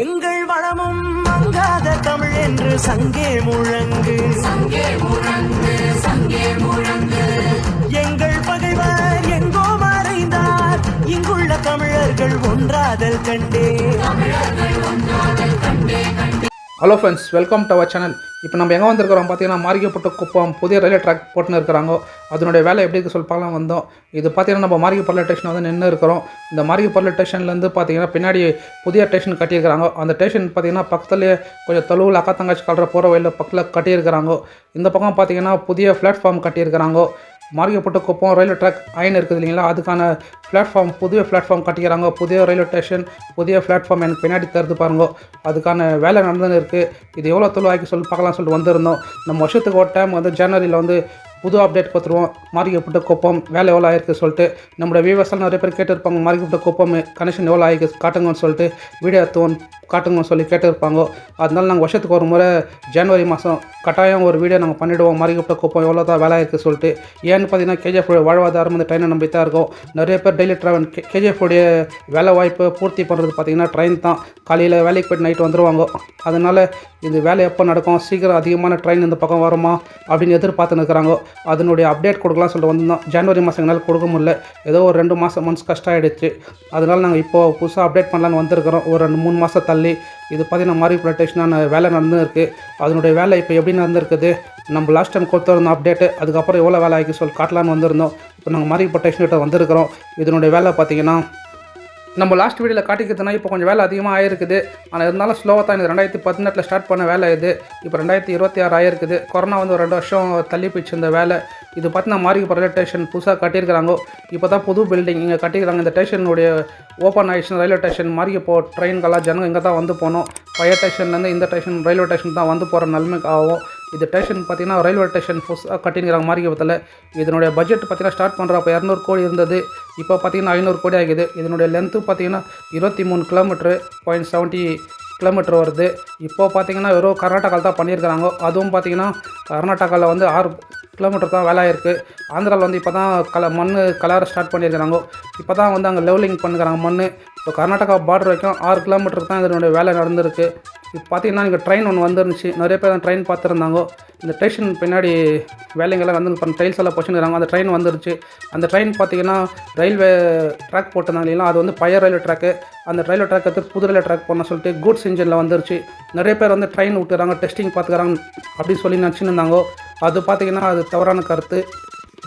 எங்கள் வளமும் மங்காத தமிழ் என்று சங்கே முழங்கு, சங்கே முழங்கு, சங்கே முழங்கு. எங்கள் பகைவர் எங்கோ மறைந்தார், இங்குள்ள தமிழர்கள் ஒன்றாதல் கண்டே, தமிழர்கள் ஒன்றாதல் கண்டே கண்டே. Hello friends, welcome to our channel. இப்போ நம்ம எங்கே வந்திருக்கிறோம் பார்த்தீங்கன்னா, மாரிகப்பட்ட குப்பம் புதிய ரயில்வே ட்ராக் போட்டுன்னு இருக்கிறாங்க. அதனுடைய வேலை எப்படி இருக்குது சொல்லி பார்க்கலாம் வந்தோம். இது பார்த்தீங்கன்னா நம்ம மாரிகப்பள்ளி ஸ்டேஷன் வந்து நின்று இருக்கிறோம். இந்த மாரிகப்பள்ளி ஸ்டேஷன்லேருந்து பார்த்தீங்கன்னா பின்னாடி புதிய ஸ்டேஷன் கட்டியிருக்கிறாங்க. அந்த ஸ்டேஷன் பார்த்தீங்கன்னா பக்கத்துலேயே கொஞ்சம் தொழுவில் அக்கா தங்கச்சி கலர போகிற வழியில் பக்கத்தில் கட்டியிருக்கிறாங்க. இந்த பக்கம் பார்த்தீங்கன்னா புதிய பிளாட்ஃபார்ம் கட்டியிருக்கிறாங்க. மாரிகப்பட்ட குப்பம் ரயில்வே ட்ராக் அயன் இருக்குது இல்லைங்களா, அதுக்கான பிளாட்ஃபார்ம் புதிய பிளாட்ஃபார்ம் கட்டிக்கிறாங்க. புதிய ரயில்வே ஸ்டேஷன் புதிய பிளாட்ஃபார்ம் எனக்கு பின்னாடி தருது பாருங்க. அதுக்கான வேலை நடந்துன்னு இருக்குது. இது எவ்வளோ தொழில் சொல்லி பார்க்கலாம் சொல்லிட்டு வந்திருந்தோம். நம்ம வருஷத்துக்கு ஒரு டைம் வந்து ஜனவரியில் வந்து புது அப்டேட் கொடுத்துருவோம். மாரிகப்பட்ட குப்பம் வேலை எவ்வளோ ஆயிருக்கு சொல்லிட்டு நம்மளோட வியூவர்ஸால் நிறைய பேர் கேட்டிருப்பாங்க, மாரிகப்பட்ட குப்பம் கனெக்ஷன் எவ்வளோ ஆயிருக்கு காட்டுங்கன்னு சொல்லிட்டு, வீடியோ எடுத்துவோம் காட்டுங்கன்னு சொல்லி கேட்டிருப்பாங்க. அதனால நாங்கள் வருஷத்துக்கு ஒரு முறை ஜனவரி மாதம் கட்டாயம் ஒரு வீடியோ நாங்கள் பண்ணிவிடுவோம். மாரிகப்பட்ட குப்பம் எவ்வளோ தான் வேலை இருக்குது சொல்லிட்டு. ஏன்னு பார்த்தீங்கன்னா கேஜிஎஃப் வாழ்வாதாரம் இந்த ட்ரெயினை நம்பி தான் இருக்கும். நிறைய பேர் டெய்லி ட்ராவல் கேஜிஎஃப் உடைய வேலை வாய்ப்பு பூர்த்தி பண்ணுறது பார்த்திங்கன்னா ட்ரெயின் தான். காலையில் வேலைக்கு போய்ட்டு நைட்டு வந்துடுவாங்க. அதனால் இது வேலை எப்போ நடக்கும், சீக்கிரம் அதிகமான ட்ரெயின் இந்த பக்கம் வருமா அப்படின்னு எதிர்பார்த்துன்னு இருக்கிறாங்க. அதனுடைய அப்டேட் கொடுக்கலாம் சொல்லிட்டு வந்திருந்தோம். ஜனவரி மாதம் எங்களால் கொடுக்க முடியல, ஏதோ ஒரு 2 மந்த்ஸ் கஷ்டம் ஆகிடுச்சு. அதனால் நாங்கள் இப்போது புதுசாக அப்டேட் பண்ணலான்னு வந்திருக்கிறோம். ஒரு 2-3 மாதம் தள்ளி இது பார்த்திங்கன்னா மாரிகப்பட்ட ஸ்டேஷனான வேலை நடந்து இருக்குது. அதனுடைய வேலை இப்போ எப்படி நடந்துருக்குது, நம்ம லாஸ்ட் டைம் கொடுத்துருந்தோம் அப்டேட்டு, அதுக்கப்புறம் எவ்வளோ வேலை ஆகி சொல்லி காட்டலான்னு வந்திருந்தோம். இப்போ நாங்கள் மாரிகப்பட்ட ஸ்டேஷன்கிட்ட வந்திருக்கிறோம். இதனுடைய வேலை பார்த்திங்கன்னா நம்ம லாஸ்ட் வீடியோவில் காட்டிக்கிறதுனா இப்போ கொஞ்சம் வேலை அதிகமாக ஆகிருக்குது. ஆனால் இருந்தாலும் ஸ்லோவாக தான். இது 2018 ஸ்டார்ட் பண்ண வேலை இது. இப்போ 2026 ஆகிருக்குது. கொரோனா வந்து ஒரு 2 வருஷம் தள்ளி போயிடுச்சு இந்த வேலை. இது பார்த்தீங்கன்னா மாரிகப்பட்ட ரயில்வே ஸ்டேஷன் புதுசாக கட்டியிருக்கிறாங்க. இப்போ தான் புது பில்டிங் இங்கே கட்டிக்கிறாங்க. இந்த ஸ்டேஷனுடைய ஓப்பன் ஆகிடுச்சு ரயில்வே ஸ்டேஷன். மாரிகப்போ ட்ரெயின்கெல்லாம் ஜனங்க இங்கே தான் வந்து போகணும். பழைய ஸ்டேஷன்லேருந்து இந்த ஸ்டேஷன் ரயில்வே ஸ்டேஷன் தான் வந்து போகிற நிலைமைக்கு ஆகும். இது ஸ்டேஷன் பார்த்திங்கன்னா ரயில்வே ஸ்டேஷன் புதுசாக கட்டிங்கிறாங்க மாரிகப்பத்தில். இதனுடைய பட்ஜெட் பார்த்திங்கன்னா ஸ்டார்ட் பண்ணுறப்போ 200 கோடி இருந்தது. இப்போ பார்த்திங்கன்னா 500 கோடி ஆகிது. இதனுடைய லென்த்து பார்த்திங்கன்னா 23 கிலோமீட்ரு 0.70 கிலோமீட்டர் வருது. இப்போது பார்த்திங்கன்னா வெறும் கர்நாடகாவில் தான் பண்ணியிருக்கிறாங்க. அதுவும் பார்த்திங்கன்னா கர்நாடகாவில் வந்து 6 கிலோமீட்டர் தான் வேலை இருக்குது. ஆந்திராவில் வந்து இப்போ தான் மண் கலர ஸ்டார்ட் பண்ணியிருக்கிறாங்க. இப்போ தான் வந்து அங்கே லெவலிங் பண்ணுறாங்க மண். இப்போ கர்நாடகா பார்டர் வரைக்கும் 6 கிலோமீட்டருக்கு தான் இதனுடைய வேலை நடந்திருக்கு. இப்போ பார்த்திங்கன்னா இங்கே ட்ரெயின் ஒன்று வந்துருந்துச்சு. நிறைய பேர் ட்ரெயின் பார்த்துருந்தாங்க. இந்த ஸ்டேஷன் பின்னாடி வேலைங்கெல்லாம் வந்து இப்போ டைல்ஸ் எல்லாம் போச்சுக்கிறாங்க. அந்த ட்ரெயின் வந்துருச்சு. அந்த ட்ரெயின் பார்த்திங்கன்னா ரயில்வே ட்ராக் போட்டிருந்தாங்க இல்லைங்களா, அது வந்து பழைய ரயில்வே ட்ராக்கு. அந்த ரயில்வே ட்ராக் எடுத்து புது ரயில்வே ட்ராக் போன சொல்லிட்டு கூட்ஸ் இன்ஜினில் வந்துருச்சு. நிறைய பேர் வந்து ட்ரெயின் விட்டுறாங்க, டெஸ்டிங் பார்த்துக்கிறாங்க அப்படின்னு சொல்லி நினச்சின்னு இருந்தாங்க. அது பார்த்திங்கன்னா அது தவறான கருத்து.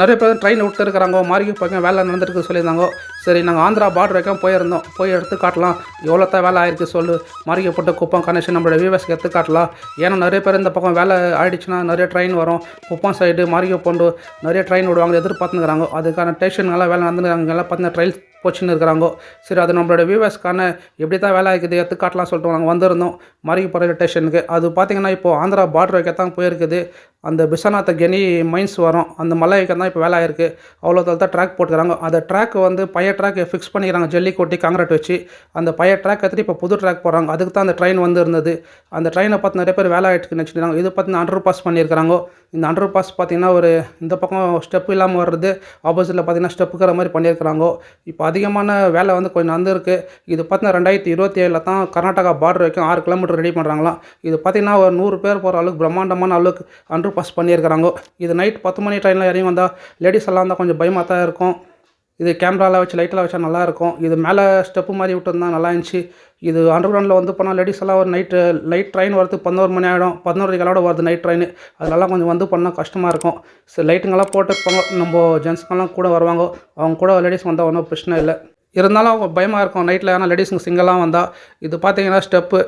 நிறைய பேர் ட்ரெயின் விட்டு இருக்கிறாங்க. மாரிகப்பட்ட வேலை நடந்துருக்கு சொல்லியிருந்தாங்க. சரி, நாங்கள் ஆந்திரா பார்டர் வரைக்கும் போயிருந்தோம். போய் எடுத்து காட்டலாம் எவ்வளோ தான் வேலை ஆயிருக்கு சொல்லு. மாரிகப்பட்ட குப்பம் கனெக்ஷன் நம்மளோட வியூவர்ஸ்க்கு எடுத்து காட்டலாம். ஏன்னா நிறைய பேர் இந்த பக்கம் வேலை ஆகிடுச்சுன்னா நிறைய ட்ரெயின் வரும். குப்பம் சைடு மாரிகப்பண்டு நிறைய ட்ரெயின் விடுவாங்க, எதிர்பார்த்துக்கிறாங்க. அதுக்கான ஸ்டேஷன்கெல்லாம் வேலை நடந்துக்கிறாங்க. எல்லாம் பார்த்தீங்கன்னா ட்ரெயின் போச்சுன்னு இருக்கிறாங்க. சரி, அது நம்மளோட வியூவர்ஸ்க்கான எப்படி தான் வேலை ஆகிக்குது எடுத்து காட்டலாம் சொல்லிட்டு நாங்கள் வந்திருந்தோம் மாரிகப்பட்ட ஸ்டேஷனுக்கு. அது பார்த்திங்கன்னா இப்போது ஆந்திரா பார்டர் வைக்க தான் போயிருக்குது. அந்த பிஸ்வநாத் கெனி மைன்ஸ் வரும், அந்த மலை வைக்க தான் இப்போ வேலை ஆயிருக்கு. அவ்வளோ தான் ட்ராக் போட்டுக்கிறாங்க. அந்த ட்ராக் வந்து பழைய ட்ராக் ஃபிக்ஸ் பண்ணிக்கிறாங்க, ஜல்லி கொட்டி காங்கிரீட் வச்சு. அந்த பழைய ட்ராக் எடுத்துகிட்டு இப்போ புது ட்ராக் போகிறாங்க. அதுக்கு தான் அந்த ட்ரெயின் வந்து இருந்தது. அந்த ட்ரெயினை பார்த்து நிறைய பேர் வேலை ஆகிட்டுன்னு வச்சுக்கிறாங்க. இது பார்த்தீங்கன்னா அண்டர் பாஸ் பண்ணியிருக்கிறாங்க. இந்த அண்டர் பாஸ் பார்த்திங்கன்னா ஒரு இந்த பக்கம் ஸ்டெப் இல்லாமல் வர்றது, ஆப்போசிட்டில் பார்த்திங்கன்னா ஸ்டெப்புக்கிற மாதிரி பண்ணியிருக்கிறாங்க. இப்போ அதிகமான வேலை வந்து கொஞ்சம் நடந்துருக்கு. இது பார்த்திங்கன்னா 2027 தான் கர்நாடகா பார்டர் வரைக்கும் 6 கிலோமீட்டர் ரெடி பண்ணுறாங்களாம். இது பார்த்திங்கன்னா ஒரு 100 பேர் போகிற அளவுக்கு பிரம்மாண்டமான அளவுக்கு அண்டர் பாஸ் பண்ணியிருக்கிறாங்க. இது நைட் 10 மணி ட்ரெயினில் இறங்கி வந்தால் லேடிஸ் எல்லாம் வந்தால் கொஞ்சம் பயமாக தான் இருக்கும். இது கேமராவில் வச்சு லைட்டெல்லாம் வச்சா நல்லாயிருக்கும். இது மேலே ஸ்டெப்பு மாதிரி விட்டுருந்தா நல்லா இருந்துச்சு. இது அண்டர் கிரவுண்டில் வந்து போனால் லேடிஸ் எல்லாம் ஒரு லைட் ட்ரெயின் வரது 11 மணி ஆகிடும். 11 காலோட வருது நைட் ட்ரெயின். அதெல்லாம் கொஞ்சம் வந்து பண்ணால் கஷ்டமாக இருக்கும். சரி, லைட்டுங்கெல்லாம் போட்டுருப்பாங்க. நம்ம ஜென்ஸுங்கெல்லாம் கூட வருவாங்க. அவங்க கூட லேடிஸ் வந்தால் ஒன்றும் பிரச்சனை இல்லை. இருந்தாலும் அவங்க பயமாக இருக்கும் நைட்டில். ஏன்னா லேடிஸுங்க சிங்கெல்லாம் வந்தால். இது பார்த்திங்கன்னா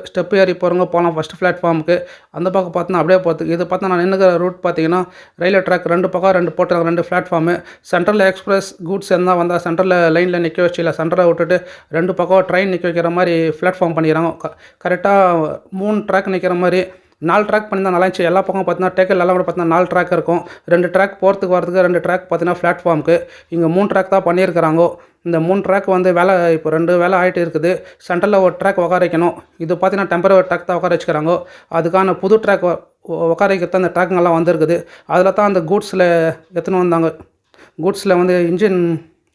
ஸ்டெப்பு ஏறி போகிறவங்க போகலாம் ஃபஸ்ட்டு பிளாட்ஃபார்முக்கு. அந்த பக்கம் பார்த்தோன்னா அப்படியே போகிறதுக்கு. இது பார்த்தா நான் நின்றுக்கிற ரூட் பார்த்திங்கன்னா ரயில்வே ட்ராக் 2 பக்கம் 2 போட்டுருக்காங்க, 2 பிளாட்ஃபார்மு. சென்ட்ரலில் எக்ஸ்பிரஸ் கூட்ஸ் இருந்தால் வந்தால் சென்ட்ரலில் லைனில் நிற்க வச்சு, இல்லை சென்டரை விட்டுட்டு 2 பக்கம் ட்ரெயின் நிற்க வைக்கிற மாதிரி பிளாட்ஃபார்ம் பண்ணிக்கிறாங்க. கரெக்டாக 3 ட்ராக் நிற்கிற மாதிரி 4 ட்ராக் பண்ணியிருந்தா நல்லா இருந்துச்சு. எல்லா பக்கம் பார்த்தீங்கன்னா டேக்கல் எல்லாம் கூட பார்த்தீங்கன்னா 4 ட்ராக் இருக்கும். 2 ட்ராக் போகிறதுக்கு வரதுக்கு, 2 ட்ராக் பார்த்தீங்கன்னா பிளாட்ஃபார்முக்கு. இங்கே 3 ட்ராக் தான் பண்ணியிருக்கிறாங்க. இந்த 3 ட்ராக் வந்து வேலை இப்போ 2 வேலை ஆகிட்டு இருக்குது. சென்டரில் ஒரு ட்ராக் உட்கார வைக்கணும். இது பார்த்தீங்கன்னா டெம்பரரி ட்ராக் தான் உட்கார வச்சுக்கிறாங்க. அதுக்கான புது ட்ராக் உட்கார வைக்கிறது அந்த ட்ராக்குங்கெல்லாம் வந்துருக்குது. அதில் தான் அந்த கூட்ஸில் எடுத்துன்னு வந்தாங்க. கூட்ஸில் வந்து இன்ஜின்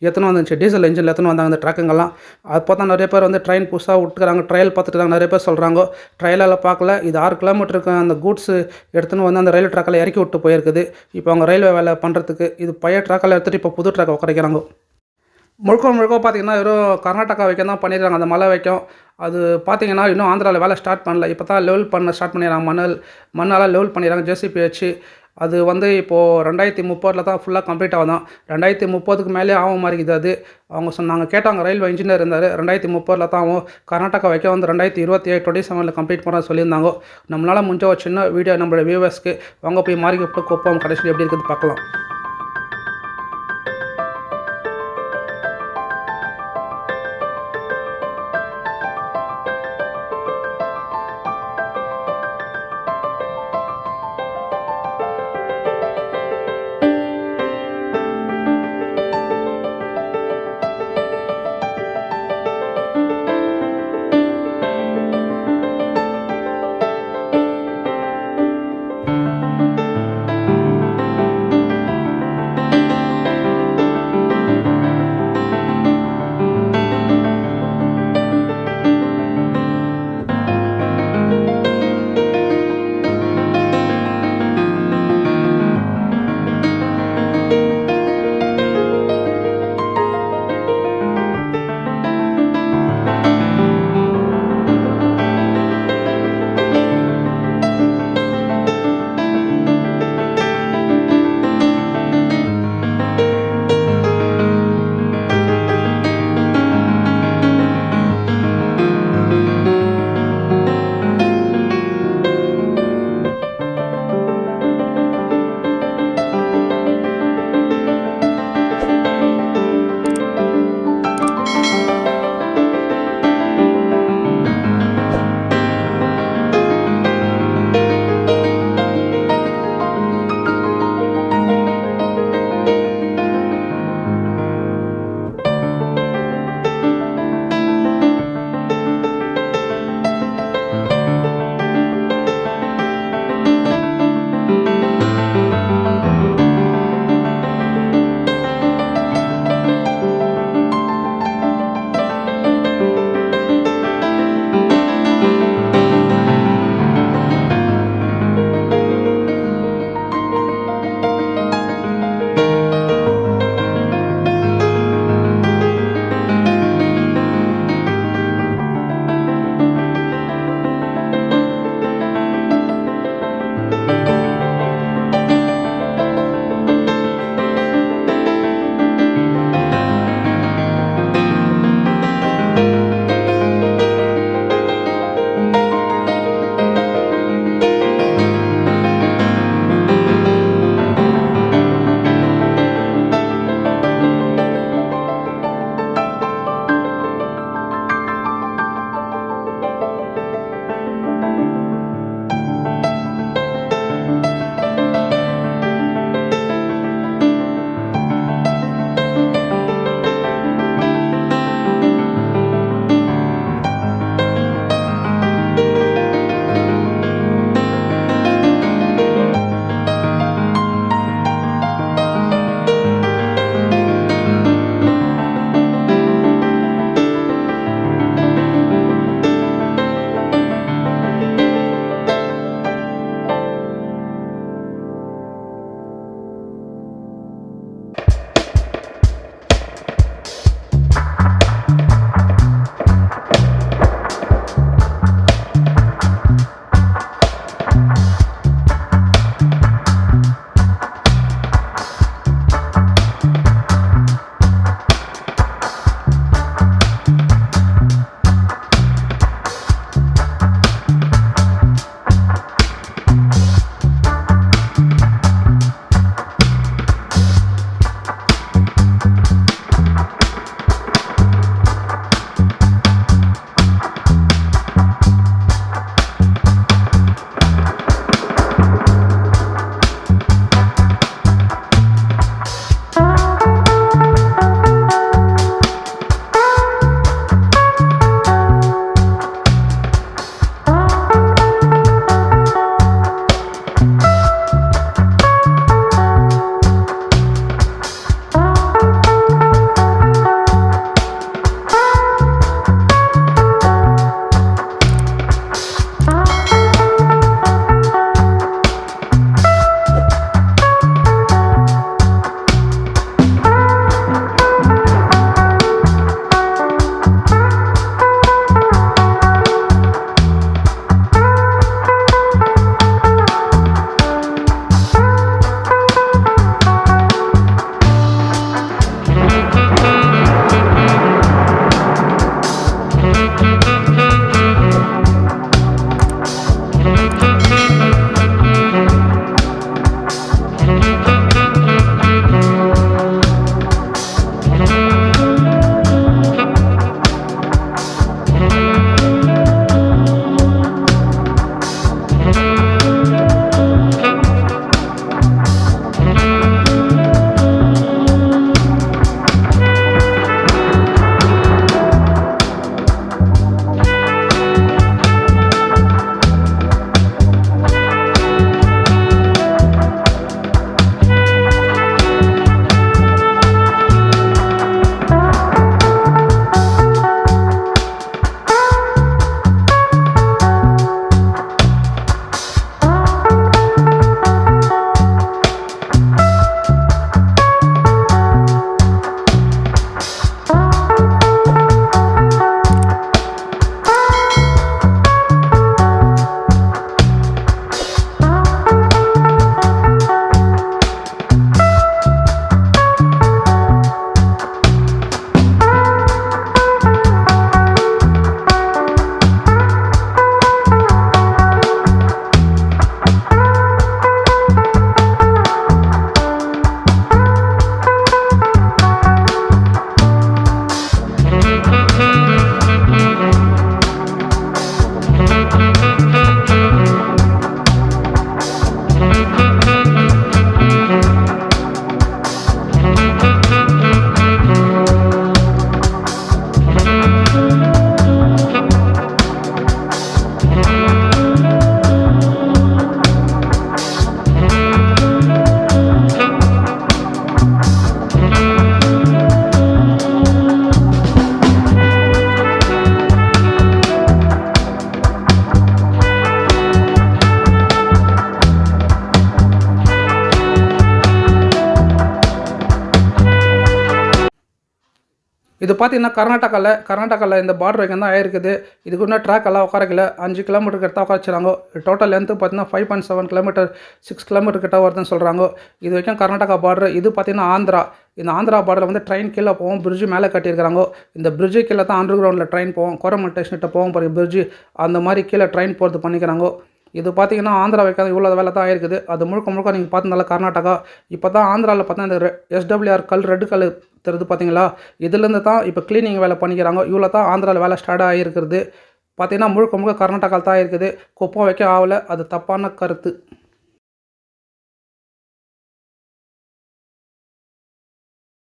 எத்தனை வந்துச்சு டீசல் இன்ஜினில் எத்தனை வந்தாங்க அந்த ட்ராக்குங்கெல்லாம். அப்போ தான் நிறைய பேர் வந்து ட்ரெயின் புதுசாக விட்டுக்கிறாங்க, ட்ரையல் பார்த்துட்டு நிறைய பேர் சொல்கிறாங்க. ட்ரையலில் பார்க்கல, இது 6 கிலோமீட்டருக்கு அந்த கூட்ஸ் எடுத்துன்னு வந்து அந்த ரயில்வே ட்ராக்கில் இறக்கி விட்டு போயிருக்குது. இப்போ அவங்க ரயில்வே வேலை பண்ணுறதுக்கு இது பழைய ட்ராக்கில் எடுத்துகிட்டு இப்போ புது ட்ராக்கை உட்காரிக்கிறாங்க. முழுக்க பார்த்தீங்கன்னா வெறும் கர்நாடகா வரைக்கும் தான் பண்ணியிருக்காங்க, அந்த மலை வரைக்கும். அது பார்த்தீங்கன்னா இன்னும் ஆந்திராவில் வேலை ஸ்டார்ட் பண்ணல. இப்போ தான் லெவல் பண்ண ஸ்டார்ட் பண்ணிடுறாங்க, மண்ணெல்லாம் லெவல் பண்ணிடுறாங்க ஜேசிபி வச்சு. அது வந்து இப்போது 2030 தான் ஃபுல்லாக கம்ப்ளீட் ஆகுதான். 2030க்கு மேலே ஆகும் மாதிரி இருக்குது. அது அவங்க சொன்னாங்க, கேட்டாங்க, ரயில்வே இன்ஜினியர் இருந்தார், 2030 தான் ஆகும். கர்நாடகா வைக்க வந்து 2027 27 கம்ப்ளீட் பண்ண சொல்லியிருந்தாங்க. நம்மளால் முடிஞ்ச ஒரு சின்ன வீடியோ நம்மளோட வியூவர்ஸ்க்கு வாங்க போய் மாரிகப்பட்டு குப்பம் கடைசியில் எப்படி இருக்குது பார்க்கலாம். இது பார்த்தீங்கன்னா கர்நாடகாவில் இந்த பார்டர் வைக்கம் தான் ஆயிருக்குது. இதுக்கு இன்னும் ட்ராக் எல்லாம் உட்காரக்கல. 5 கிலோமீட்டர் கிட்ட உட்காச்சிறாங்க. டோட்டல் லென்த்து பார்த்தீங்கன்னா 5.7 கிலோமீட்டர் 6 கிலோமீட்டர் கிட்ட வருதுன்னு சொல்கிறாங்க. இது வரைக்கும் கர்நாடகா பார்டர். இது பார்த்தீங்கன்னா ஆந்திரா. இந்த ஆந்திரா பார்டரில் வந்து ட்ரெயின் கீழே போவோம், பிரிட்ஜு மேலே கட்டியிருக்கிறாங்க. இந்த பிரிட்ஜு கீழே தான் அண்டர் கிரவுண்டில் ட்ரெயின் போவோம். கோரமண்டல் ஸ்டேஷன்கிட்ட போவோம் பாருங்க பிரிட்ஜு, அந்த மாதிரி கீழே ட்ரெயின் போகிறது பண்ணிக்கிறாங்க. இது பார்த்தீங்கன்னா ஆந்திரா வைக்காத இவ்வளோ வேலை தான் ஆயிருக்குது. அது முழுக்க நீங்கள் பார்த்திருந்தால கர்நாடகா. இப்போ தான் ஆந்திராவில் பார்த்தா இந்த SWR ரெட் கல் தெரியுது பார்த்தீங்களா, இதுலேருந்து தான் இப்போ க்ளீனிங் வேலை பண்ணிக்கிறாங்க. இவ்வளோ தான் ஆந்திராவில் வேலை ஸ்டார்ட் ஆகிருக்கிறது. பார்த்தீங்கன்னா முழுக்க கர்நாடகாவில் தான் இருக்குது. குப்பம் வைக்க ஆகலை. அது தப்பான கருத்து.